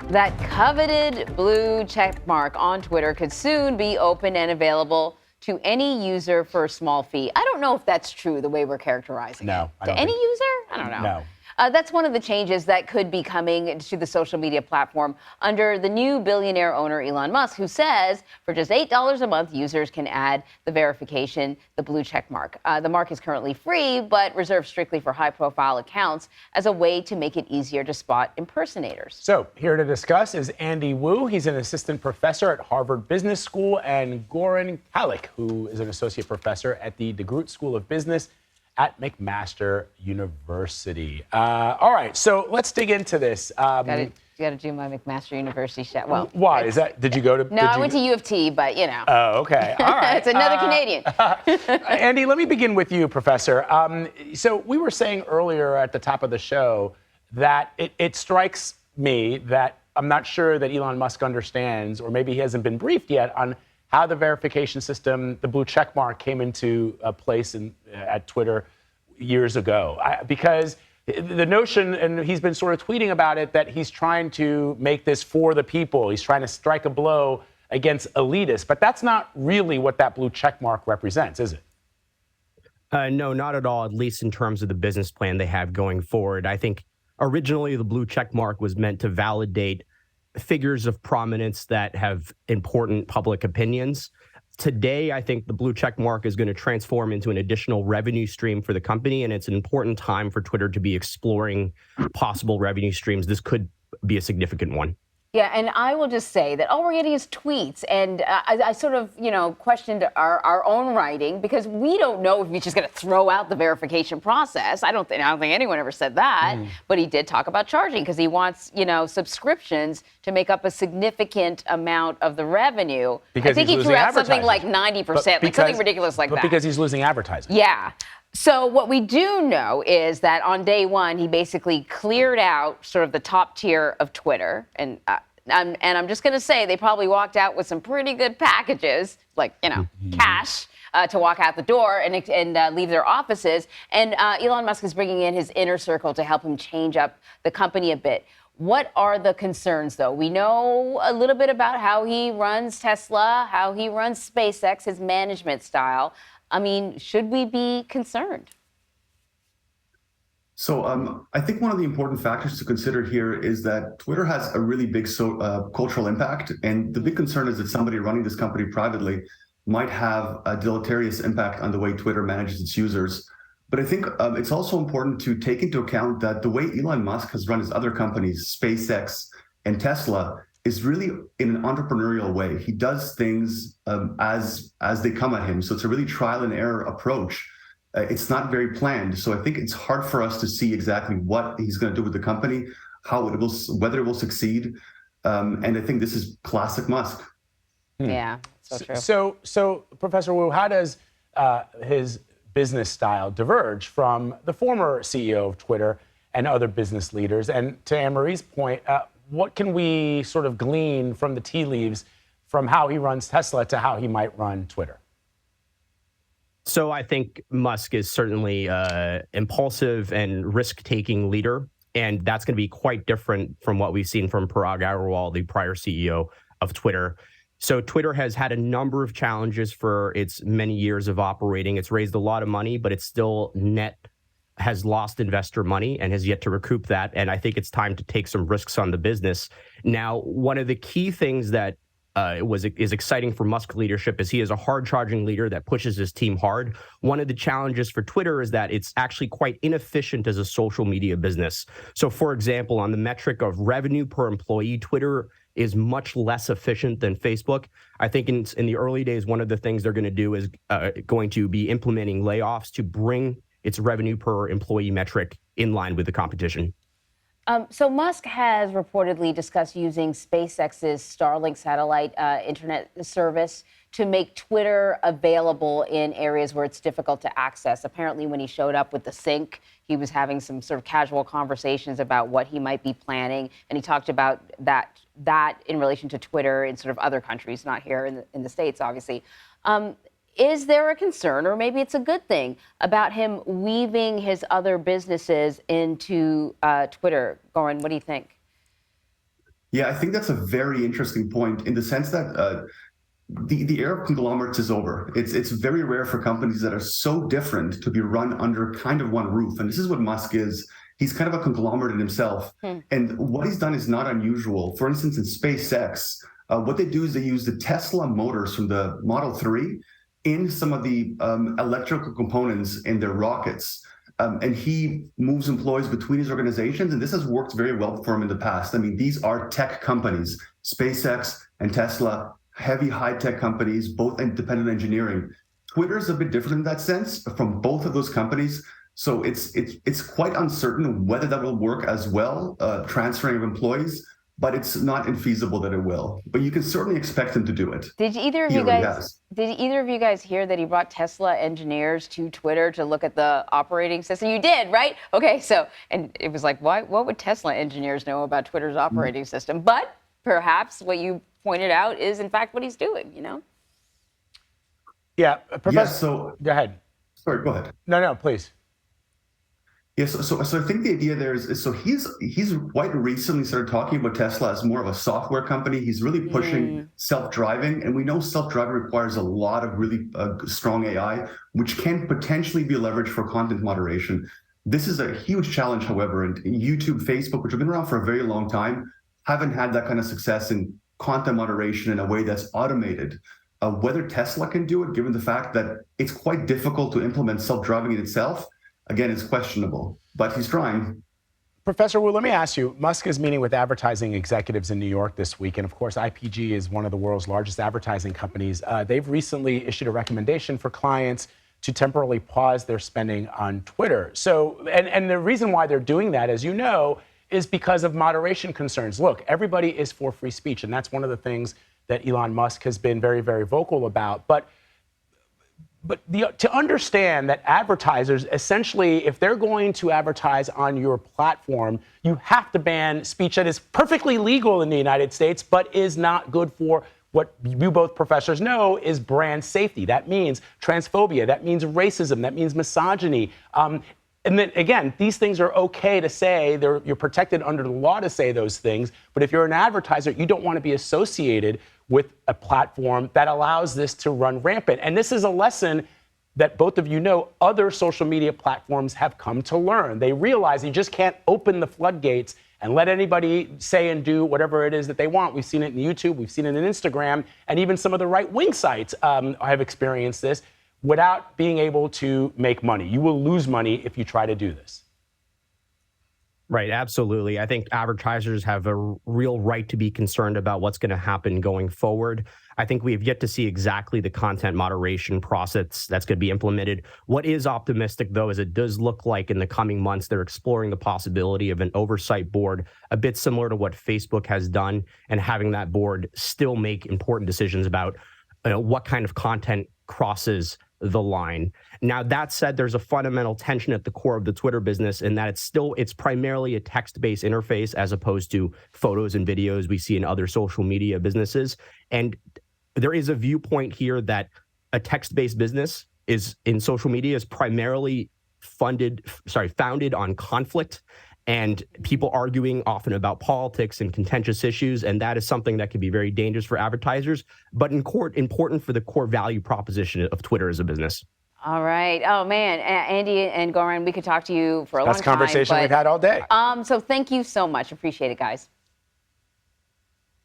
That coveted blue check mark on Twitter could soon be open and available to any user for a small fee. I don't know if that's true, the way we're characterizing it. I don't to any think... user? I don't know. No. That's one of the changes that could be coming to the social media platform under the new billionaire owner Elon Musk, who says for just $8 a month, users can add the verification, the blue check mark. The mark is currently free, but reserved strictly for high-profile accounts as a way to make it easier to spot impersonators. So here to discuss is Andy Wu. He's an assistant professor at Harvard Business School, and Goran Palik, who is an associate professor at the DeGroote School of Business at McMaster University. All right, so let's dig into this. Got to do my McMaster University shout. Well, why is that? Did you go to? No, I went to U of T, but you know. Oh, okay. All right. It's another Canadian. Andy, let me begin with you, Professor. So we were saying earlier at the top of the show that it strikes me that I'm not sure that Elon Musk understands, or maybe he hasn't been briefed yet on how the verification system, the blue check mark, came into place at Twitter years ago. Because the notion, and he's been sort of tweeting about it, that he's trying to make this for the people. He's trying to strike a blow against elitists. But that's not really what that blue check mark represents, is it? No, not at all, at least in terms of the business plan they have going forward. I think originally the blue check mark was meant to validate figures of prominence that have important public opinions. Today, I think the blue check mark is going to transform into an additional revenue stream for the company, and it's an important time for Twitter to be exploring possible revenue streams. This could be a significant one. Yeah, and I will just say that all we're getting is tweets, and I sort of, questioned our own writing, because we don't know if he's just going to throw out the verification process. I don't think anyone ever said that, but he did talk about charging, because he wants, subscriptions to make up a significant amount of the revenue. Because I think he threw out something like 90%, like something ridiculous like that. But because he's losing advertising. Yeah. So what we do know is that on day one, he basically cleared out sort of the top tier of Twitter. And I'm just going to say they probably walked out with some pretty good packages, like, cash to walk out the door and leave their offices. And Elon Musk is bringing in his inner circle to help him change up the company a bit. What are the concerns, though? We know a little bit about how he runs Tesla, how he runs SpaceX, his management style. I mean, should we be concerned? So I think one of the important factors to consider here is that Twitter has a really big cultural impact. And the big concern is that somebody running this company privately might have a deleterious impact on the way Twitter manages its users. But I think it's also important to take into account that the way Elon Musk has run his other companies, SpaceX and Tesla, is really in an entrepreneurial way. He does things as they come at him. So it's a really trial and error approach. It's not very planned. So I think it's hard for us to see exactly what he's going to do with the company, whether it will succeed. And I think this is classic Musk. Yeah, so true. So Professor Wu, how does his business style diverge from the former CEO of Twitter and other business leaders? And to Anne-Marie's point, what can we sort of glean from the tea leaves from how he runs Tesla to how he might run Twitter? So I think Musk is certainly impulsive and risk-taking leader, and that's going to be quite different from what we've seen from Parag Agrawal, the prior CEO of Twitter. So Twitter has had a number of challenges for its many years of operating. It's raised a lot of money, but it's still has lost investor money and has yet to recoup that. And I think it's time to take some risks on the business. Now, one of the key things that is exciting for Musk leadership is he is a hard-charging leader that pushes his team hard. One of the challenges for Twitter is that it's actually quite inefficient as a social media business. So, for example, on the metric of revenue per employee, Twitter is much less efficient than Facebook. I think in the early days, one of the things they're going to do is going to be implementing layoffs to bring its revenue per employee metric in line with the competition. So Musk has reportedly discussed using SpaceX's Starlink satellite internet service to make Twitter available in areas where it's difficult to access. Apparently, when he showed up with the sync, he was having some sort of casual conversations about what he might be planning, and he talked about that in relation to Twitter in sort of other countries, not here in the States, obviously. Is there a concern, or maybe it's a good thing, about him weaving his other businesses into Twitter? Goran, what do you think? Yeah, I think that's a very interesting point in the sense that the era of conglomerates is over. It's very rare for companies that are so different to be run under kind of one roof. And this is what Musk is. He's kind of a conglomerate in himself. And what he's done is not unusual. For instance, in SpaceX, what they do is they use the Tesla motors from the Model 3 in some of the electrical components in their rockets. And he moves employees between his organizations, and this has worked very well for him in the past. I mean, these are tech companies, SpaceX and Tesla, heavy high-tech companies, both independent engineering. Twitter's a bit different in that sense from both of those companies. So it's quite uncertain whether that will work as well, transferring of employees, but it's not infeasible that it will. But you can certainly expect him to do it. Did either of you guys hear that he brought Tesla engineers to Twitter to look at the operating system? You did, right? Okay, so, and it was like, what would Tesla engineers know about Twitter's operating system? But perhaps what you pointed out is, in fact, what he's doing, you know? Yeah, Professor. Yeah, so go ahead. Sorry, go ahead. No, please. Yeah, so I think the idea there is so he's quite recently started talking about Tesla as more of a software company. He's really pushing self-driving, and we know self-driving requires a lot of really strong AI, which can potentially be leveraged for content moderation. This is a huge challenge, however, and YouTube, Facebook, which have been around for a very long time, haven't had that kind of success in content moderation in a way that's automated. Whether Tesla can do it, given the fact that it's quite difficult to implement self-driving in itself, again, it's questionable, but he's trying. Professor Wu, let me ask you, Musk is meeting with advertising executives in New York this week, and of course, IPG is one of the world's largest advertising companies. They've recently issued a recommendation for clients to temporarily pause their spending on Twitter. So, and the reason why they're doing that, as you know, is because of moderation concerns. Look, everybody is for free speech, and that's one of the things that Elon Musk has been very, very vocal about. But to understand that advertisers, essentially, if they're going to advertise on your platform, you have to ban speech that is perfectly legal in the United States, but is not good for what you both professors know is brand safety. That means transphobia. That means racism. That means misogyny. And then, again, these things are okay to say. You're protected under the law to say those things. But if you're an advertiser, you don't want to be associated with a platform that allows this to run rampant. And this is a lesson that both of you know other social media platforms have come to learn. They realize you just can't open the floodgates and let anybody say and do whatever it is that they want. We've seen it in YouTube, we've seen it in Instagram, and even some of the right-wing sites have experienced this without being able to make money. You will lose money if you try to do this. Right, absolutely. I think advertisers have a real right to be concerned about what's going to happen going forward. I think we have yet to see exactly the content moderation process that's going to be implemented. What is optimistic, though, is it does look like in the coming months they're exploring the possibility of an oversight board, a bit similar to what Facebook has done, and having that board still make important decisions about what kind of content crosses the line. Now, that said, there's a fundamental tension at the core of the Twitter business in that it's primarily a text-based interface as opposed to photos and videos we see in other social media businesses. And there is a viewpoint here that a text-based business in social media is primarily founded on conflict and people arguing often about politics and contentious issues. And that is something that can be very dangerous for advertisers, but important for the core value proposition of Twitter as a business. All right. Oh, man. Andy and Goran, we could talk to you for a long time. That's a conversation we've had all day. So thank you so much. Appreciate it, guys.